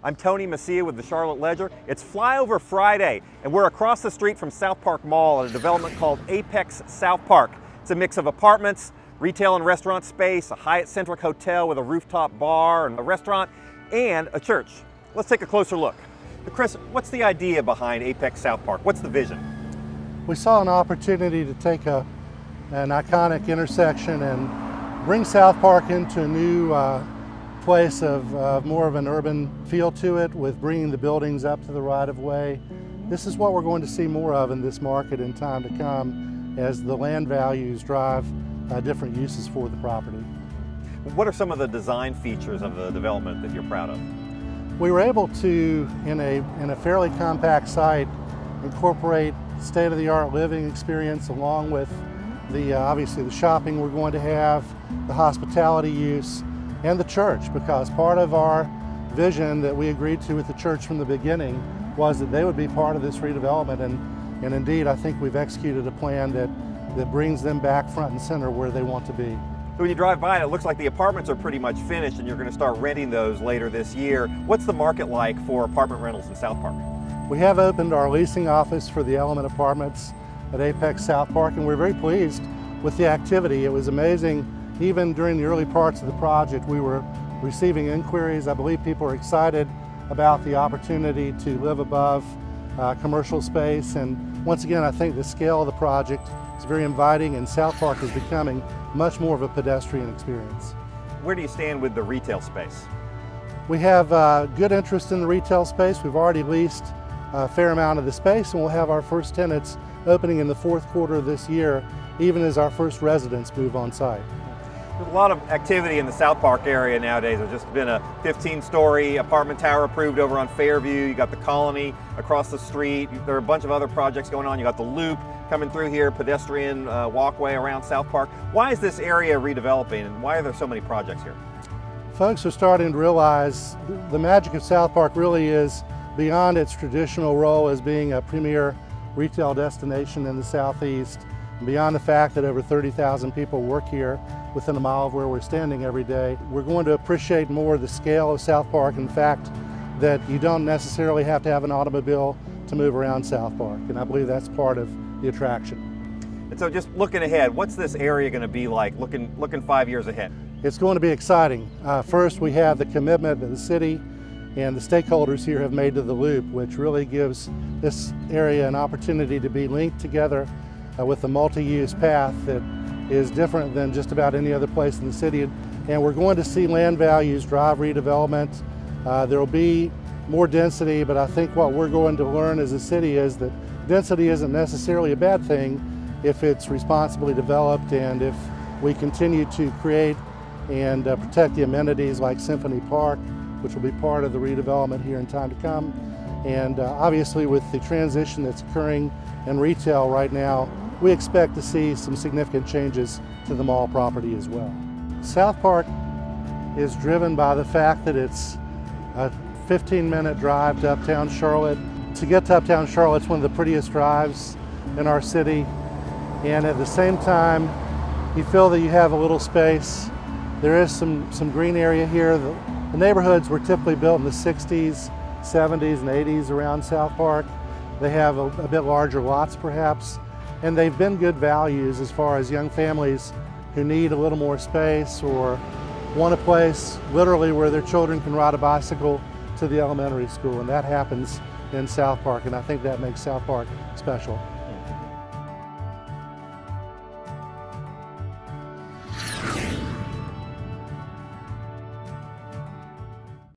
I'm Tony Messia with the Charlotte Ledger. It's Flyover Friday, and we're across the street from SouthPark Mall at a development called Apex SouthPark. It's a mix of apartments, retail and restaurant space, a Hyatt Centric hotel with a rooftop bar and a restaurant, and a church. Let's take a closer look. But Chris, what's the idea behind Apex SouthPark? What's the vision? We saw an opportunity to take an iconic intersection and bring SouthPark into a new place of more of an urban feel to it, with bringing the buildings up to the right-of-way. This is what we're going to see more of in this market in time to come as the land values drive different uses for the property. What are some of the design features of the development that you're proud of? We were able to, in a fairly compact site, incorporate state-of-the-art living experience along with obviously the shopping we're going to have, the hospitality use, and the church, because part of our vision that we agreed to with the church from the beginning was that they would be part of this redevelopment, and indeed I think we've executed a plan that brings them back front and center where they want to be. So when you drive by, it looks like the apartments are pretty much finished and you're going to start renting those later this year. What's the market like for apartment rentals in SouthPark? We have opened our leasing office for the Element Apartments at Apex SouthPark, and we're very pleased with the activity. It was amazing. Even during the early parts of the project, we were receiving inquiries. I believe people are excited about the opportunity to live above commercial space. And once again, I think the scale of the project is very inviting, and SouthPark is becoming much more of a pedestrian experience. Where do you stand with the retail space? We have good interest in the retail space. We've already leased a fair amount of the space, and we'll have our first tenants opening in the fourth quarter of this year, even as our first residents move on site. There's a lot of activity in the SouthPark area nowadays. There's just been a 15-story apartment tower approved over on Fairview. You got the Colony across the street. There are a bunch of other projects going on. You got the Loop coming through here, pedestrian walkway around SouthPark. Why is this area redeveloping, and why are there so many projects here? Folks are starting to realize the magic of SouthPark really is beyond its traditional role as being a premier retail destination in the Southeast, and beyond the fact that over 30,000 people work here within a mile of where we're standing every day. We're going to appreciate more the scale of SouthPark and the fact that you don't necessarily have to have an automobile to move around SouthPark, and I believe that's part of the attraction. And so just looking ahead, what's this area going to be like looking 5 years ahead? It's going to be exciting. First, we have the commitment that the city and the stakeholders here have made to the Loop, which really gives this area an opportunity to be linked together with a multi-use path that is different than just about any other place in the city. And we're going to see land values drive redevelopment. There will be more density, but I think what we're going to learn as a city is that density isn't necessarily a bad thing if it's responsibly developed, and if we continue to create and protect the amenities like Symphony Park, which will be part of the redevelopment here in time to come. And obviously with the transition that's occurring in retail right now, we expect to see some significant changes to the mall property as well. SouthPark is driven by the fact that it's a 15-minute drive to uptown Charlotte. To get to uptown Charlotte, it's one of the prettiest drives in our city. And at the same time, you feel that you have a little space. There is some green area here. The neighborhoods were typically built in the 60s, 70s, and 80s around SouthPark. They have a bit larger lots perhaps, and they've been good values as far as young families who need a little more space or want a place literally where their children can ride a bicycle to the elementary school, and that happens in SouthPark, and I think that makes SouthPark special.